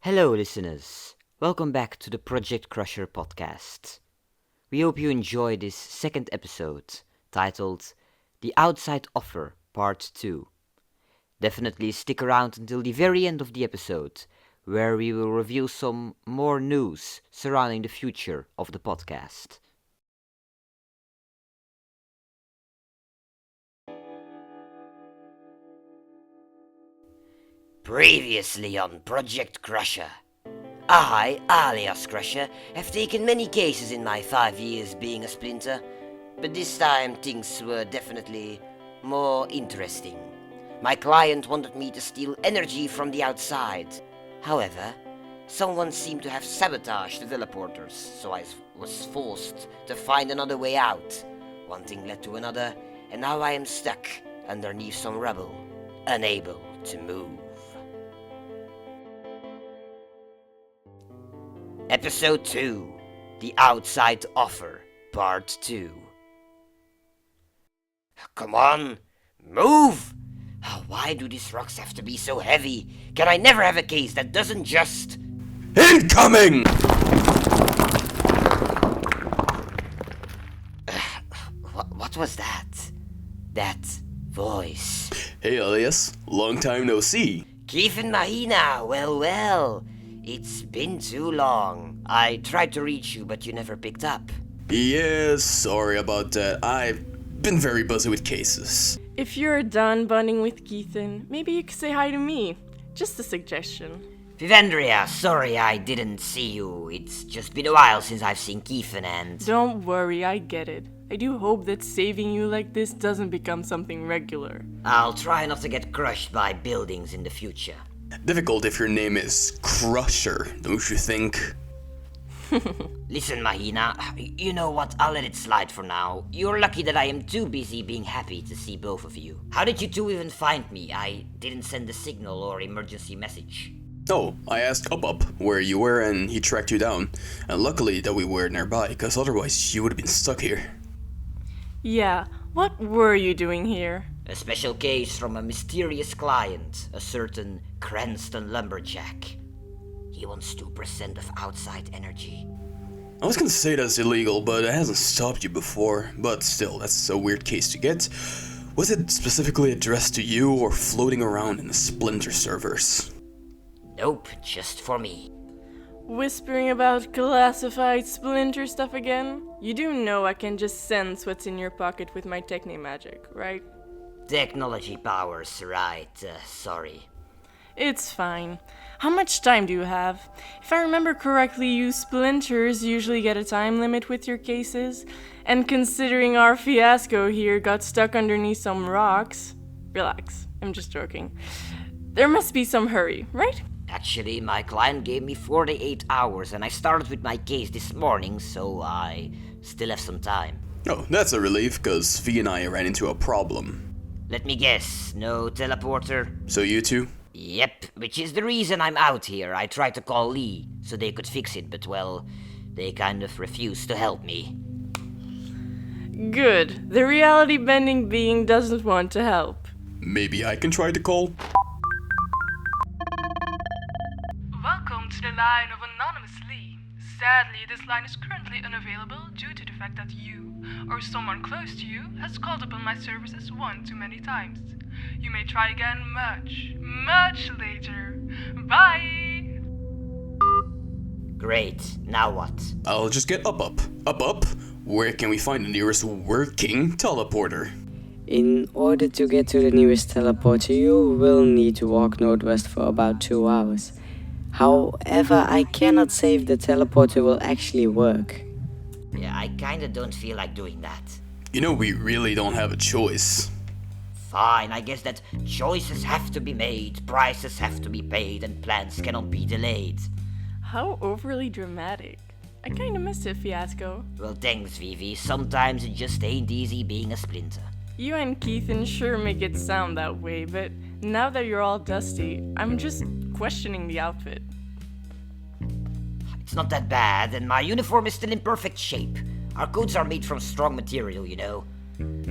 Hello, listeners. Welcome back to the Project Crusher podcast. We hope you enjoy this second episode, titled The Outside Offer Part 2. Definitely stick around until the very end of the episode, where we will reveal some more news surrounding the future of the podcast. Previously on Project Crusher. I, Alias Crusher, have taken many cases in my 5 years being a splinter, but this time things were definitely more interesting. My client wanted me to steal energy from the outside. However, someone seemed to have sabotaged the teleporters, so I was forced to find another way out. One thing led to another, and now I am stuck underneath some rubble, unable to move. Episode 2, The Outside Offer, Part 2. Come on, move! Why do these rocks have to be so heavy? Can I never have a case that doesn't just... Incoming! What was that? That voice. Hey Alias, long time no see. Keith and Mahina, well. It's been too long. I tried to reach you, but you never picked up. Yes, sorry about that. I've been very busy with cases. If you're done bonding with Keithan, maybe you could say hi to me. Just a suggestion. Vivendria, sorry I didn't see you. It's just been a while since I've seen Keithan and... Don't worry, I get it. I do hope that saving you like this doesn't become something regular. I'll try not to get crushed by buildings in the future. Difficult if your name is Crusher, don't you think? Listen, Mahina, you know what? I'll let it slide for now. You're lucky that I am too busy being happy to see both of you. How did you two even find me? I didn't send a signal or emergency message. Oh, I asked Up where you were and he tracked you down. And luckily that we were nearby, because otherwise you would have been stuck here. Yeah, what were you doing here? A special case from a mysterious client, a certain Cranston lumberjack. He wants 2% of outside energy. I was gonna say that's illegal, but it hasn't stopped you before. But still, that's a weird case to get. Was it specifically addressed to you or floating around in the Splinter servers? Nope, just for me. Whispering about classified splinter stuff again? You do know I can just sense what's in your pocket with my techne magic, right? Technology powers, right, sorry. It's fine. How much time do you have? If I remember correctly, you splinters usually get a time limit with your cases, and considering our fiasco here got stuck underneath some rocks... Relax, I'm just joking. There must be some hurry, right? Actually, my client gave me 48 hours and I started with my case this morning, so I still have some time. Oh, that's a relief, cause V and I ran into a problem. Let me guess, no teleporter? So you two? Yep, which is the reason I'm out here. I tried to call Lee so they could fix it, but well, they kind of refused to help me. Good. The reality-bending being doesn't want to help. Maybe I can try to call? Welcome to the line of Anonymous Lee. Sadly, this line is currently unavailable due to the fact that you, or someone close to you, has called upon my services one too many times. You may try again much later. Bye! Great, now what? I'll just get Up. Up? Where can we find the nearest working teleporter? In order to get to the nearest teleporter, you will need to walk northwest for about 2 hours. However, I cannot say if the teleporter will actually work. Yeah, I kinda don't feel like doing that. You know, we really don't have a choice. Fine, I guess that choices have to be made, prices have to be paid, and plans cannot be delayed. How overly dramatic. I kinda miss it, Fiasco. Well, thanks, Vivi. Sometimes it just ain't easy being a splinter. You and Keithan sure make it sound that way, but now that you're all dusty, I'm just questioning the outfit. It's not that bad, and my uniform is still in perfect shape. Our coats are made from strong material, you know.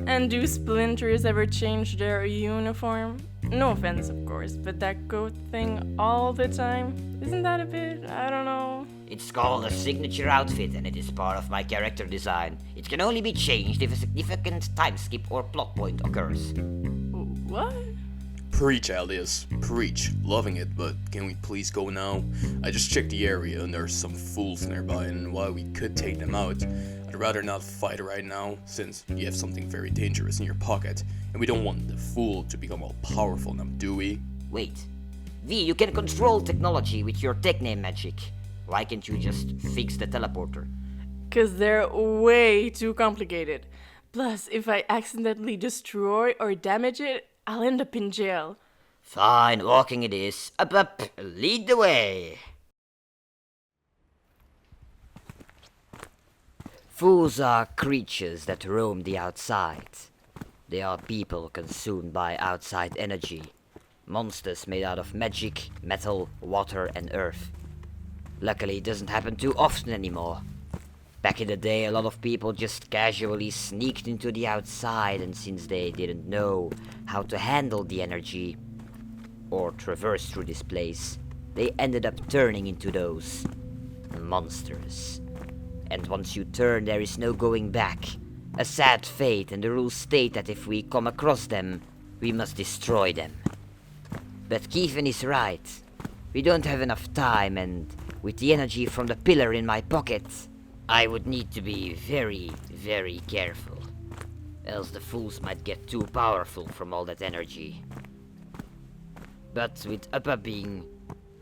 And do splinters ever change their uniform? No offense, of course, but that goat thing all the time, isn't that a bit, I don't know. It's called a signature outfit and it is part of my character design. It can only be changed if a significant time skip or plot point occurs. What? Preach, Alias. Preach. Loving it, but can we please go now? I just checked the area and there's some fools nearby, and while we could take them out, I'd rather not fight right now, since you have something very dangerous in your pocket, and we don't want the fool to become all powerful now, do we? Wait. V, you can control technology with your tech name magic. Why can't you just fix the teleporter? 'Cause they're way too complicated. Plus, if I accidentally destroy or damage it, I'll end up in jail. Fine, walking it is. Up, lead the way. Fools are creatures that roam the outside. They are people consumed by outside energy. Monsters made out of magic, metal, water, and earth. Luckily, it doesn't happen too often anymore. Back in the day, a lot of people just casually sneaked into the outside, and since they didn't know how to handle the energy or traverse through this place, they ended up turning into those monsters. And once you turn, there is no going back. A sad fate, and the rules state that if we come across them, we must destroy them. But Kievan is right. We don't have enough time, and with the energy from the pillar in my pocket, I would need to be very, very careful. Else the fools might get too powerful from all that energy. But with Uppa being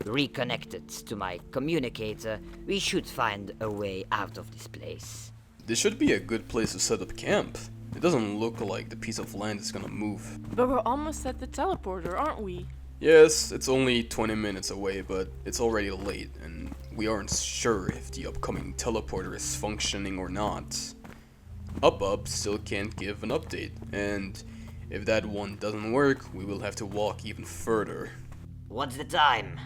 reconnected to my communicator, we should find a way out of this place. This should be a good place to set up camp. It doesn't look like the piece of land is gonna move. But we're almost at the teleporter, aren't we? Yes, it's only 20 minutes away, but it's already late, and we aren't sure if the upcoming teleporter is functioning or not. Up still can't give an update, and if that one doesn't work, we will have to walk even further. What's the time?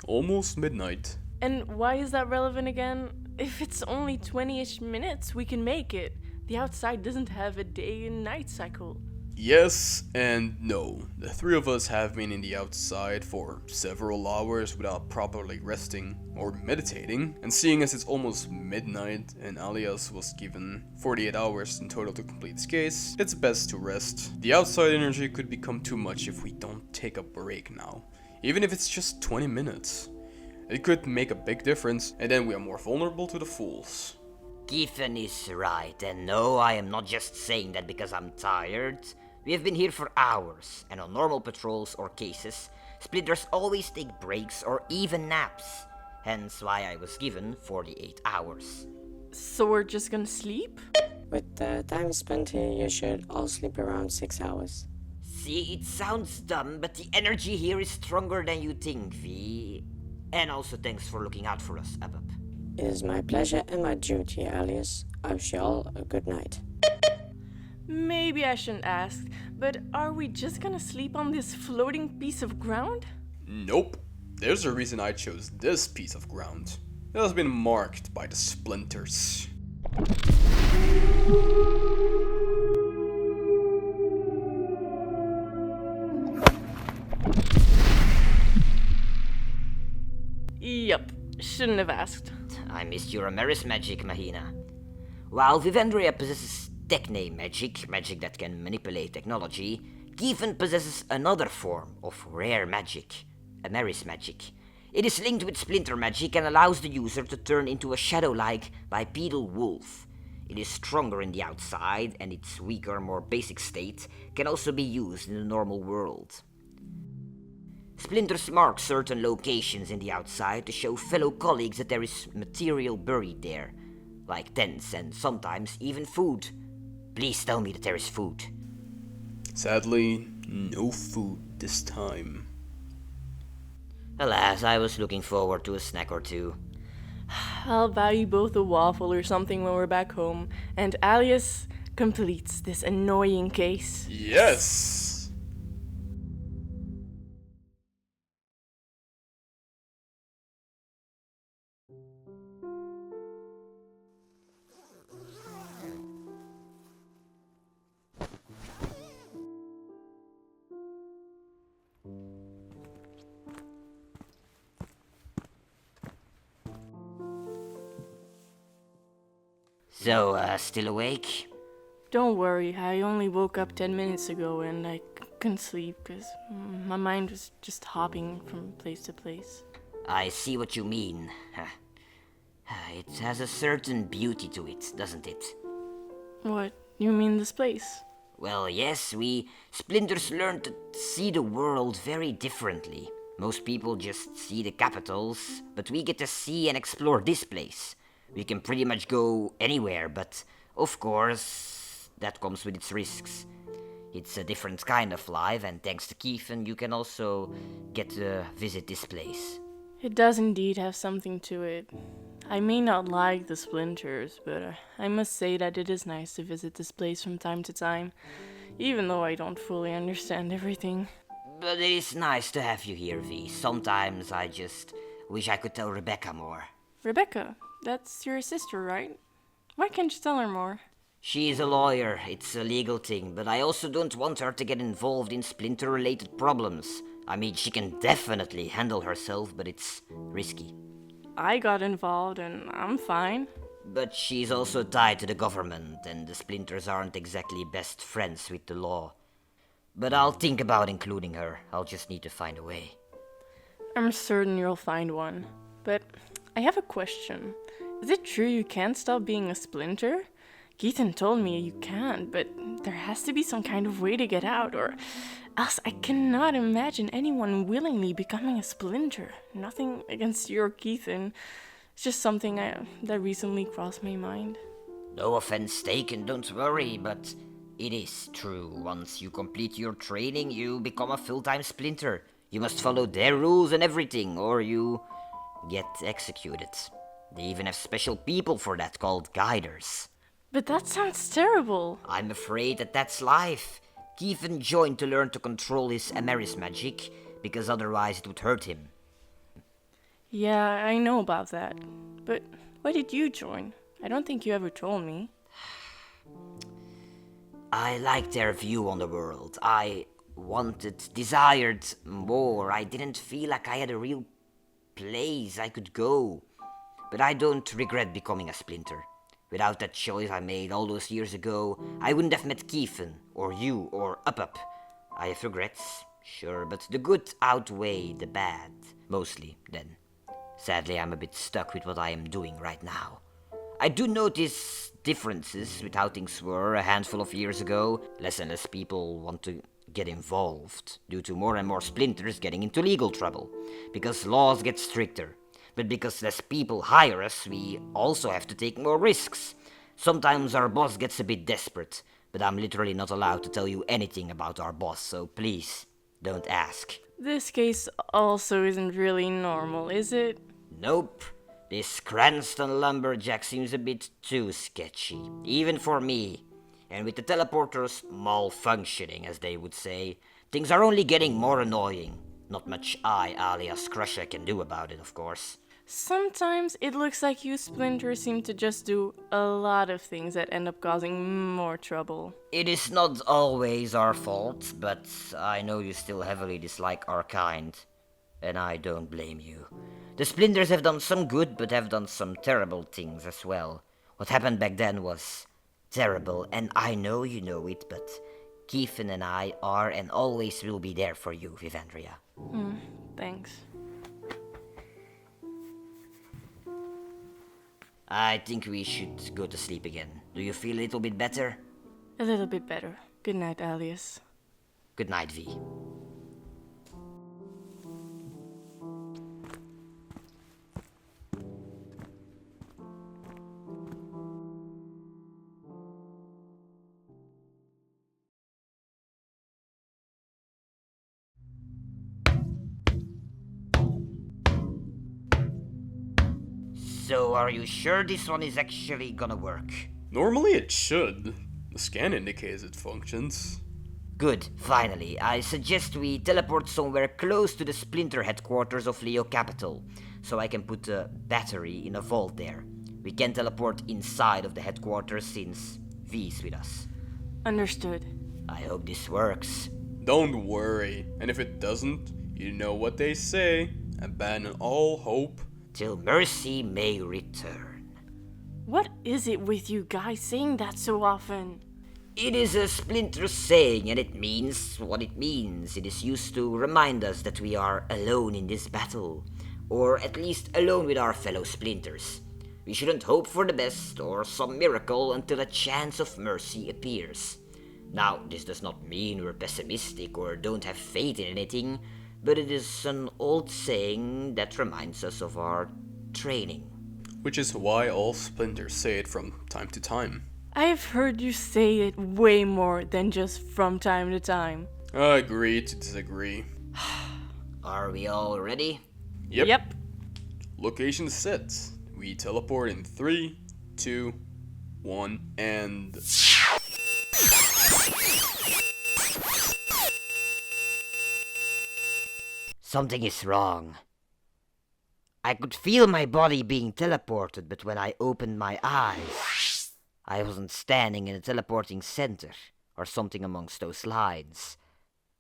Almost midnight. And why is that relevant again? If it's only 20-ish minutes, we can make it. The outside doesn't have a day and night cycle. Yes and no. The three of us have been in the outside for several hours without properly resting or meditating, and seeing as it's almost midnight and Alias was given 48 hours in total to complete his case, it's best to rest. The outside energy could become too much if we don't take a break now, even if it's just 20 minutes. It could make a big difference, and then we are more vulnerable to the fools. Kievan is right, and no, I am not just saying that because I'm tired. We have been here for hours, and on normal patrols or cases, Splinters always take breaks or even naps. Hence why I was given 48 hours. So we're just gonna sleep? With the time spent here, you should all sleep around 6 hours. See, it sounds dumb, but the energy here is stronger than you think, V. And also thanks for looking out for us, Up. It is my pleasure and my duty, Alias. I wish you all a good night. Maybe I shouldn't ask, but are we just gonna sleep on this floating piece of ground? Nope. There's a reason I chose this piece of ground. It has been marked by the splinters. Yup, shouldn't have asked. I missed your Ameris magic, Mahina. While Vivendria possesses tech name magic, magic that can manipulate technology, Kievan possesses another form of rare magic, Ameris magic. It is linked with splinter magic and allows the user to turn into a shadow-like bipedal wolf. It is stronger in the outside, and its weaker, more basic state can also be used in the normal world. Splinters mark certain locations in the outside to show fellow colleagues that there is material buried there, like tents and sometimes even food. Please tell me that there is food. Sadly, no food this time. Alas, I was looking forward to a snack or two. I'll buy you both a waffle or something when we're back home, and Alias completes this annoying case. Yes! So, still awake? Don't worry, I only woke up 10 minutes ago and I couldn't sleep because my mind was just hopping from place to place. I see what you mean. It has a certain beauty to it, doesn't it? What? You mean this place? Well, yes, we Splinters learn to see the world very differently. Most people just see the capitals, but we get to see and explore this place. We can pretty much go anywhere, but of course, that comes with its risks. It's a different kind of life, and thanks to Kiefen, you can also get to visit this place. It does indeed have something to it. I may not like the Splinters, but I must say that it is nice to visit this place from time to time, even though I don't fully understand everything. But it is nice to have you here, V. Sometimes I just wish I could tell Rebecca more. Rebecca, that's your sister, right? Why can't you tell her more? She is a lawyer, it's a legal thing, but I also don't want her to get involved in Splinter-related problems. I mean, she can definitely handle herself, but it's risky. I got involved and I'm fine. But she's also tied to the government, and the Splinters aren't exactly best friends with the law. But I'll think about including her. I'll just need to find a way. I'm certain you'll find one. But I have a question. Is it true you can't stop being a Splinter? Keaton told me you can't, but there has to be some kind of way to get out, or else I cannot imagine anyone willingly becoming a Splinter. Nothing against you or Keaton. It's just something that recently crossed my mind. No offense taken, don't worry, but it is true. Once you complete your training, you become a full-time Splinter. You must follow their rules and everything, or you get executed. They even have special people for that called guiders. But that sounds terrible. I'm afraid that that's life. Kiefen joined to learn to control his Ameris magic, because otherwise it would hurt him. Yeah, I know about that. But why did you join? I don't think you ever told me. I liked their view on the world. I desired more. I didn't feel like I had a real place I could go. But I don't regret becoming a Splinter. Without that choice I made all those years ago, I wouldn't have met Kiefen, or you, or Up. I have regrets, sure, but the good outweigh the bad, mostly, then. Sadly, I'm a bit stuck with what I am doing right now. I do notice differences with how things were a handful of years ago. Less and less people want to get involved, due to more and more Splinters getting into legal trouble, because laws get stricter. But because less people hire us, we also have to take more risks. Sometimes our boss gets a bit desperate, but I'm literally not allowed to tell you anything about our boss, so please, don't ask. This case also isn't really normal, is it? Nope. This Cranston lumberjack seems a bit too sketchy, even for me. And with the teleporters malfunctioning, as they would say, things are only getting more annoying. Not much I, Alias Crusher, can do about it, of course. Sometimes it looks like you Splinters seem to just do a lot of things that end up causing more trouble. It is not always our fault, but I know you still heavily dislike our kind. And I don't blame you. The Splinters have done some good, but have done some terrible things as well. What happened back then was terrible, and I know you know it, but Kiefen and I are and always will be there for you, Vivandria. Thanks. I think we should go to sleep again. Do you feel a little bit better? A little bit better. Good night, Alias. Good night, V. So, are you sure this one is actually gonna work? Normally it should. The scan indicates it functions. Good, finally. I suggest we teleport somewhere close to the Splinter headquarters of Leo Capital, so I can put a battery in a vault there. We can teleport inside of the headquarters since V's with us. Understood. I hope this works. Don't worry, and if it doesn't, you know what they say. Abandon all hope. Till mercy may return. What is it with you guys saying that so often? It is a Splinter saying, and it means what it means. It is used to remind us that we are alone in this battle, or at least alone with our fellow Splinters. We shouldn't hope for the best or some miracle until a chance of mercy appears. Now, this does not mean we're pessimistic or don't have faith in anything, but it is an old saying that reminds us of our training. Which is why all Splinters say it from time to time. I've heard you say it way more than just from time to time. I agree to disagree. Are we all ready? Yep. Location set. We teleport in 3, 2, 1, and... Something is wrong. I could feel my body being teleported, but when I opened my eyes, I wasn't standing in a teleporting center or something amongst those lines.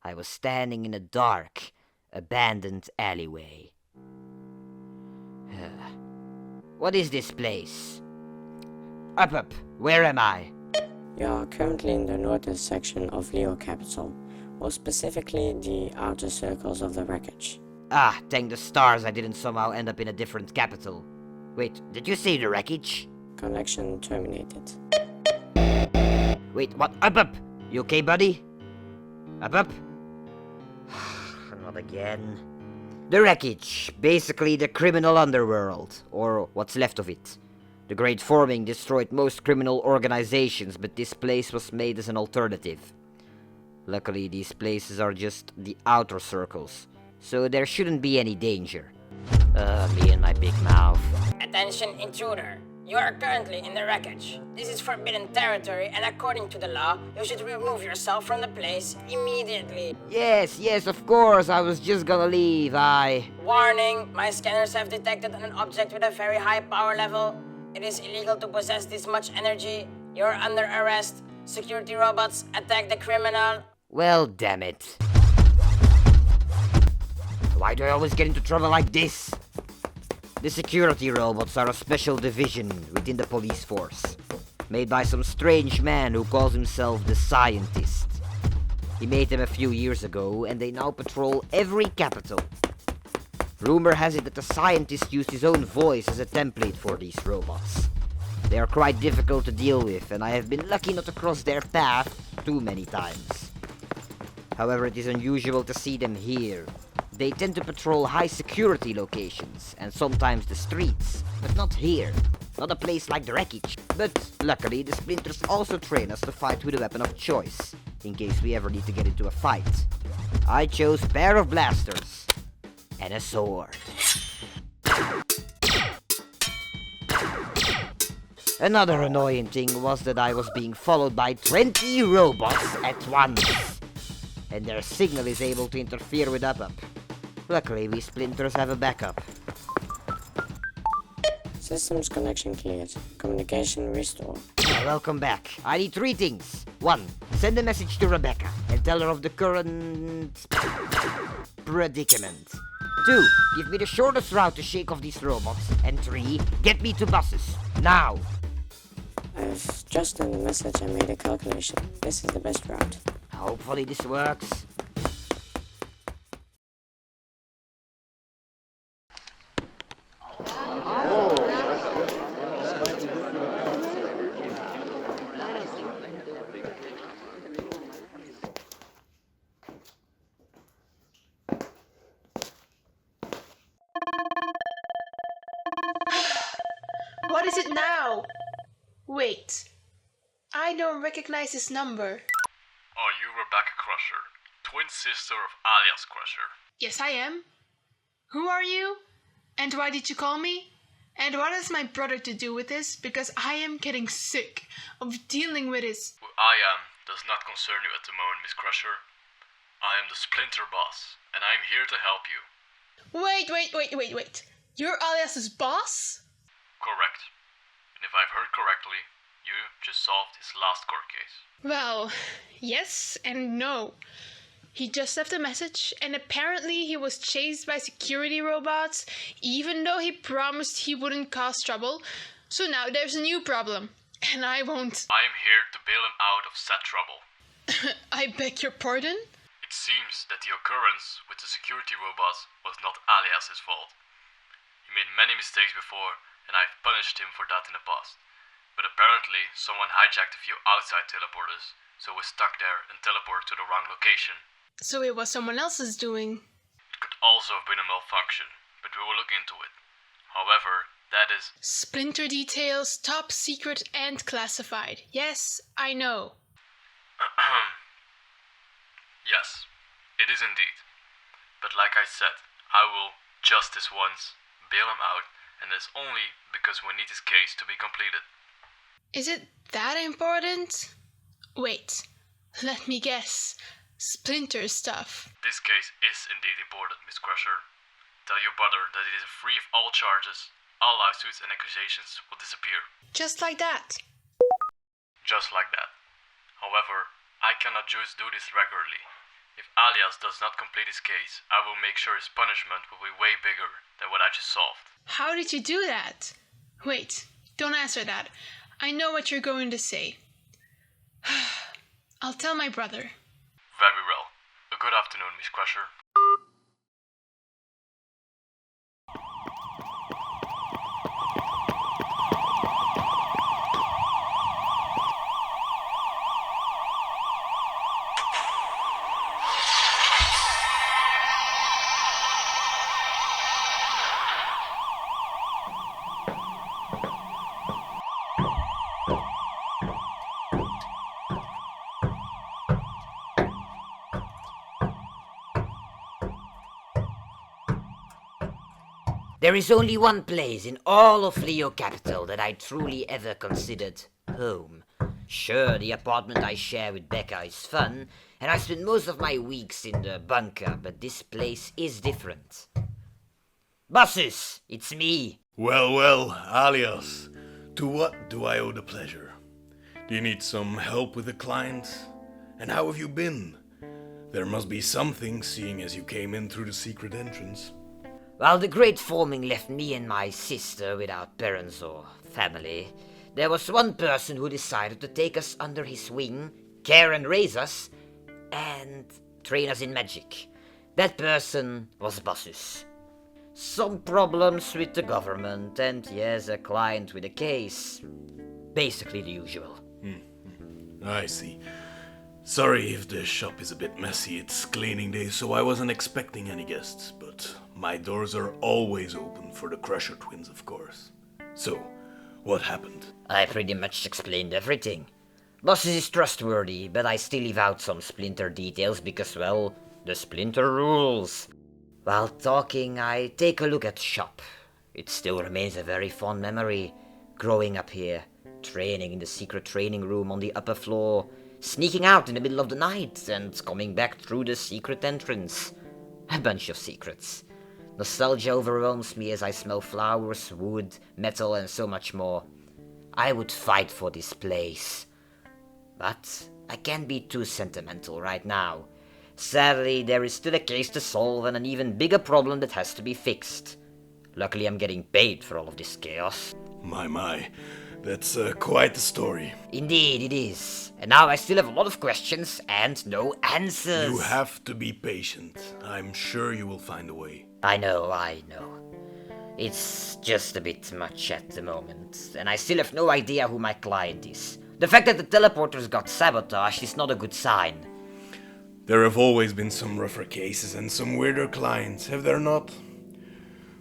I was standing in a dark, abandoned alleyway. What is this place? Up, where am I? You are currently in the northern section of Leo Capital, more specifically the outer circles of the wreckage. Ah, thank the stars I didn't somehow end up in a different capital. Wait, did you say the wreckage? Connection terminated. Wait, what? Up! You okay, buddy? Up? Not again. The wreckage, basically the criminal underworld, or what's left of it. The Great Forming destroyed most criminal organizations, but this place was made as an alternative. Luckily, these places are just the outer circles, so there shouldn't be any danger. Me and my big mouth. Attention, intruder. You are currently in the wreckage. This is forbidden territory, and according to the law, you should remove yourself from the place immediately. Yes, of course, I was just gonna leave, Warning, my scanners have detected an object with a very high power level. It is illegal to possess this much energy. You're under arrest. Security robots, attack the criminal. Well, damn it. Why do I always get into trouble like this? The security robots are a special division within the police force, made by some strange man who calls himself the Scientist. He made them a few years ago, and they now patrol every capital. Rumor has it that the Scientist used his own voice as a template for these robots. They are quite difficult to deal with, and I have been lucky not to cross their path too many times. However, it is unusual to see them here. They tend to patrol high security locations, and sometimes the streets, but not here. Not a place like the wreckage. But luckily, the Splinters also train us to fight with a weapon of choice, in case we ever need to get into a fight. I chose a pair of blasters and a sword. Another annoying thing was that I was being followed by 20 robots at once, and their signal is able to interfere with Up. Luckily, we Splinters have a backup. Systems connection cleared. Communication restored. Welcome back. I need 3 things. 1. Send a message to Rebecca and tell her of the current predicament. 2. Give me the shortest route to shake off these robots. And 3. Get me to buses. Now! I've just done the message and made a calculation. This is the best route. Hopefully this works. What is it now? Wait. I don't recognize this number. Are you Rebecca Crusher, twin sister of Alias Crusher? Yes, I am. Who are you? And why did you call me? And what has my brother to do with this? Because I am getting sick of dealing with this. Who I am does not concern you at the moment, Miss Crusher. I am the Splinter boss, and I am here to help you. Wait. You're Alias's boss? Correct. And if I've heard correctly, you just solved his last court case. Well, yes and no. He just left a message, and apparently he was chased by security robots, even though he promised he wouldn't cause trouble. So now there's a new problem. And I won't. I am here to bail him out of said trouble. I beg your pardon? It seems that the occurrence with the security robots was not Alias's fault. He made many mistakes before, and I've punished him for that in the past. But apparently, someone hijacked a few outside teleporters, so we're stuck there and teleported to the wrong location. So it was someone else's doing. It could also have been a malfunction, but we will look into it. However, that is... Splinter details, top secret and classified. Yes, I know. Yes, it is indeed. But like I said, I will, just this once, bail him out, and that's only because we need his case to be completed. Is it that important? Wait, let me guess. Splinter stuff. This case is indeed important, Miss Crusher. Tell your brother that it is free of all charges. All lawsuits and accusations will disappear. Just like that. Just like that. However, I cannot just do this regularly. If Alias does not complete his case, I will make sure his punishment will be way bigger than what I just solved. How did you do that? Wait, don't answer that. I know what you're going to say. I'll tell my brother. Very well. A good afternoon, Miss Crusher. There is only one place in all of Leo Capital that I truly ever considered home. Sure, the apartment I share with Becca is fun, and I spend most of my weeks in the bunker, but this place is different. Bosses, it's me. Well, Alias, to what do I owe the pleasure? Do you need some help with a client? And how have you been? There must be something, seeing as you came in through the secret entrance. While the great forming left me and my sister without parents or family, there was one person who decided to take us under his wing, care and raise us, and train us in magic. That person was Bossus. Some problems with the government, and yes, a client with a case. Basically the usual. I see. Sorry if the shop is a bit messy, it's cleaning day, so I wasn't expecting any guests, but my doors are always open for the Crusher twins, of course. So, what happened? I pretty much explained everything. Bossus is trustworthy, but I still leave out some Splinter details because, well, the Splinter rules. While talking, I take a look at shop. It still remains a very fond memory, growing up here, training in the secret training room on the upper floor, sneaking out in the middle of the night and coming back through the secret entrance. A bunch of secrets. Nostalgia overwhelms me as I smell flowers, wood, metal and so much more. I would fight for this place. But I can't be too sentimental right now. Sadly, there is still a case to solve and an even bigger problem that has to be fixed. Luckily, I'm getting paid for all of this chaos. My, that's quite a story. Indeed, it is. And now I still have a lot of questions and no answers. You have to be patient. I'm sure you will find a way. I know. It's just a bit much at the moment, and I still have no idea who my client is. The fact that the teleporters got sabotaged is not a good sign. There have always been some rougher cases and some weirder clients, have there not?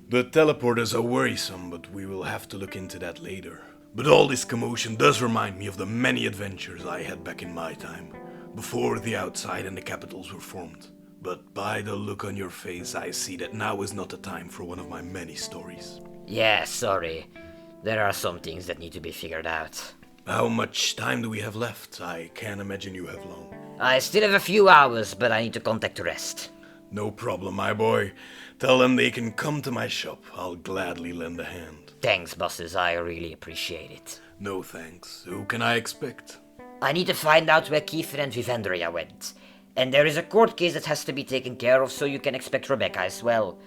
The teleporters are worrisome, but we will have to look into that later. But all this commotion does remind me of the many adventures I had back in my time, before the outside and the capitals were formed. But by the look on your face, I see that now is not the time for one of my many stories. Yeah, sorry. There are some things that need to be figured out. How much time do we have left? I can't imagine you have long. I still have a few hours, but I need to contact the rest. No problem, my boy. Tell them they can come to my shop. I'll gladly lend a hand. Thanks, bosses. I really appreciate it. No thanks. Who can I expect? I need to find out where Kiefer and Vivendria went. And there is a court case that has to be taken care of, so you can expect Rebecca as well.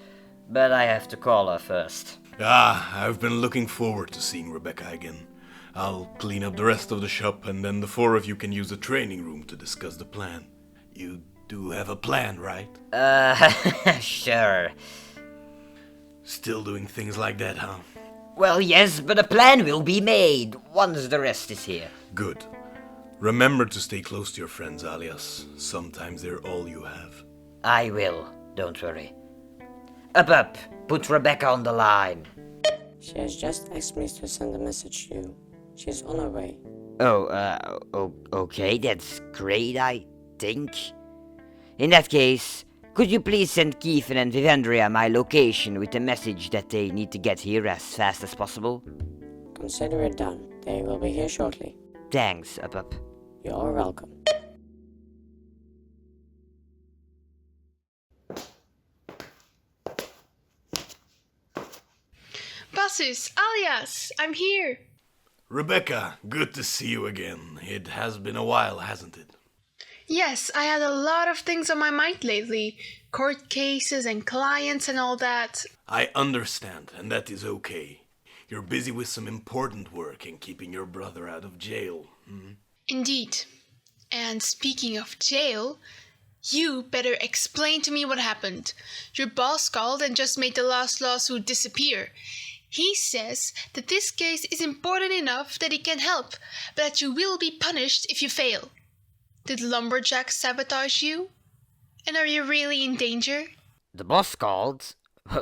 But I have to call her first. I've been looking forward to seeing Rebecca again. I'll clean up the rest of the shop, and then the four of you can use the training room to discuss the plan. You do have a plan, right? Sure. Still doing things like that, huh? Well, yes, but a plan will be made once the rest is here. Good. Remember to stay close to your friends, Alias. Sometimes they're all you have. I will, don't worry. Up, put Rebecca on the line. She has just asked me to send a message to you. She's on her way. Okay, that's great, I think. In that case, could you please send Keithan and Vivendria my location with a message that they need to get here as fast as possible? Consider it done. They will be here shortly. Thanks, Up. You're welcome. Bassus, Alias, I'm here. Rebecca, good to see you again. It has been a while, hasn't it? Yes, I had a lot of things on my mind lately. Court cases and clients and all that. I understand, and that is okay. You're busy with some important work and keeping your brother out of jail. Indeed. And speaking of jail, you better explain to me what happened. Your boss called and just made the last lawsuit disappear. He says that this case is important enough that he can help, but that you will be punished if you fail. Did Lumberjack sabotage you? And are you really in danger? The boss called?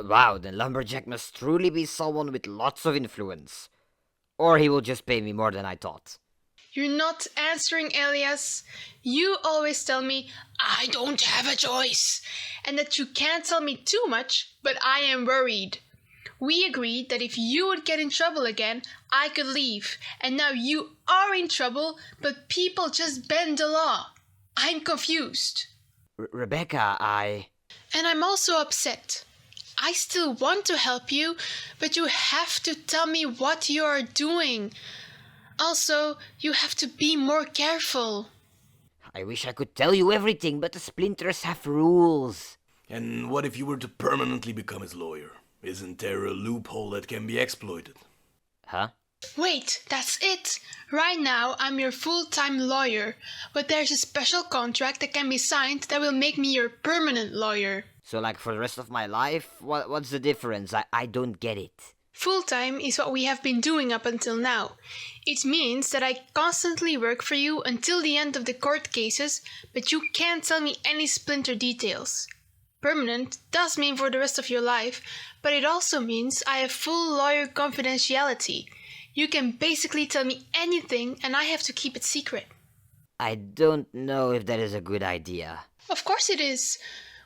Wow, then Lumberjack must truly be someone with lots of influence. Or he will just pay me more than I thought. You're not answering, Alias. You always tell me, I don't have a choice, and that you can't tell me too much, but I am worried. We agreed that if you would get in trouble again, I could leave, and now you are in trouble, but people just bend the law. I'm confused. Rebecca, And I'm also upset. I still want to help you, but you have to tell me what you are doing. Also, you have to be more careful. I wish I could tell you everything, but the splinters have rules. And what if you were to permanently become his lawyer? Isn't there a loophole that can be exploited? Huh? Wait, that's it! Right now, I'm your full-time lawyer, but there's a special contract that can be signed that will make me your permanent lawyer. So like for the rest of my life? What's the difference? I don't get it. Full-time is what we have been doing up until now. It means that I constantly work for you until the end of the court cases, but you can't tell me any splinter details. Permanent does mean for the rest of your life, but it also means I have full lawyer confidentiality. You can basically tell me anything and I have to keep it secret. I don't know if that is a good idea. Of course it is.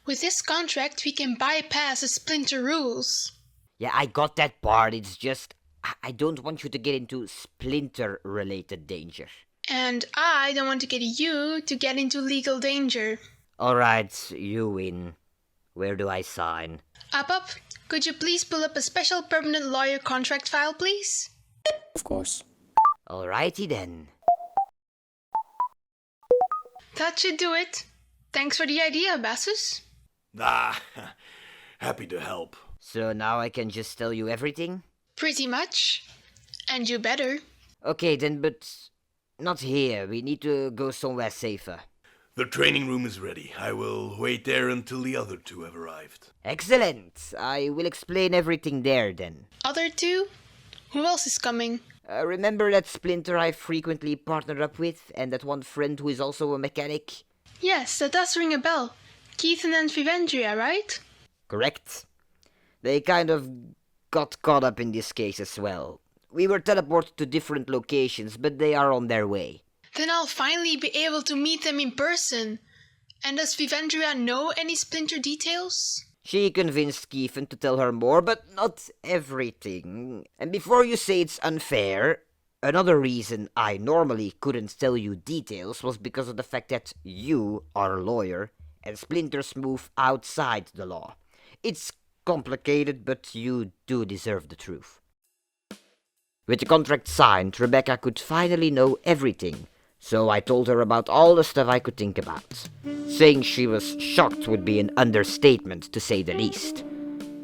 With this contract we can bypass the splinter rules. Yeah, I got that part. It's just, I don't want you to get into splinter-related danger. And I don't want to get you to get into legal danger. Alright, you win. Where do I sign? Up, could you please pull up a special permanent lawyer contract file, please? Of course. Alrighty then. That should do it. Thanks for the idea, Bassus. Happy to help. So now I can just tell you everything? Pretty much. And you better. Okay then, but not here. We need to go somewhere safer. The training room is ready. I will wait there until the other two have arrived. Excellent. I will explain everything there then. Other two? Who else is coming? Remember that splinter I frequently partner up with, and that one friend who is also a mechanic? Yes, that does ring a bell. Keithan and Vivendria, right? Correct. They kind of got caught up in this case as well. We were teleported to different locations, but they are on their way. Then I'll finally be able to meet them in person. And does Vivendria know any splinter details? She convinced Keithan to tell her more, but not everything. And before you say it's unfair, another reason I normally couldn't tell you details was because of the fact that you are a lawyer, and splinters move outside the law. It's complicated, but you do deserve the truth. With the contract signed, Rebecca could finally know everything, so I told her about all the stuff I could think about. Saying she was shocked would be an understatement, to say the least.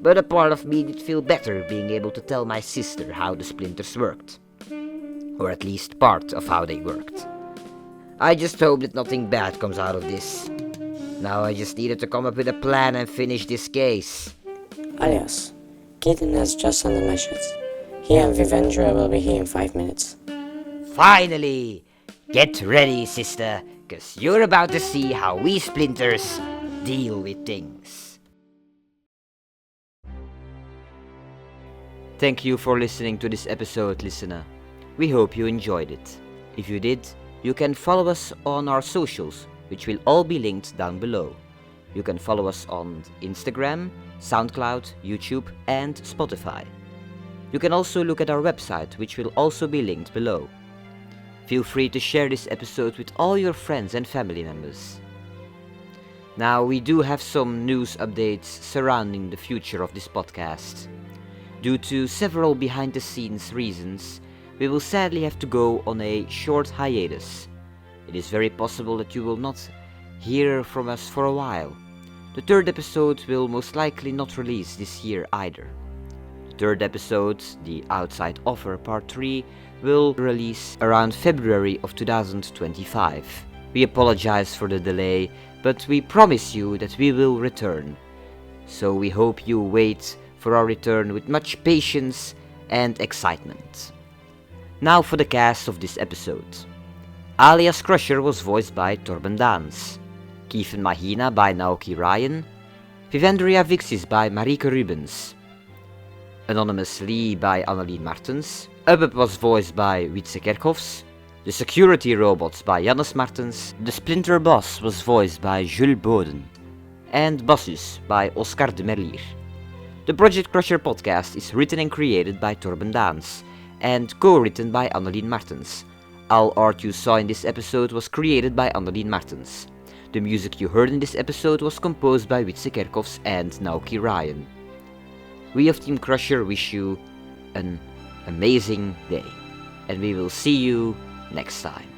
but a part of me did feel better being able to tell my sister how the splinters worked. Or at least part of how they worked. I just hope that nothing bad comes out of this. Now I just needed to come up with a plan and finish this case. Alias, Keaton has just sent a message. He and Vivendra will be here in 5 minutes. Finally! Get ready, sister, cause you're about to see how we splinters deal with things. Thank you for listening to this episode, listener. We hope you enjoyed it. If you did, you can follow us on our socials, which will all be linked down below. You can follow us on Instagram, SoundCloud, YouTube, and Spotify. You can also look at our website, which will also be linked below. Feel free to share this episode with all your friends and family members. Now, we do have some news updates surrounding the future of this podcast. Due to several behind-the-scenes reasons, we will sadly have to go on a short hiatus. It is very possible that you will not hear from us for a while. The third episode will most likely not release this year either. The third episode, The Outside Offer Part 3, will release around February of 2025. We apologize for the delay, but we promise you that we will return. So we hope you wait for our return with much patience and excitement. Now for the cast of this episode. Alias Crusher was voiced by Torben Daans, Kiefen Mahina by Naoki Ryan, Vivendria Vixis by Marieke Rubens, Anonymous Lee by Annelien Martens, Ubup was voiced by Wietse Kerkhoffs, the security robots by Jannes Martens, the Splinter Boss was voiced by Jules Boden, and Bassus by Oscar de Merlier. The Project Crusher podcast is written and created by Torben Daans, and co-written by Annelien Martens. All art you saw in this episode was created by Annelien Martens. The music you heard in this episode was composed by Wietse Kerkhoffs and Naoki Ryan. We of Team Crusher wish you an amazing day, and we will see you next time.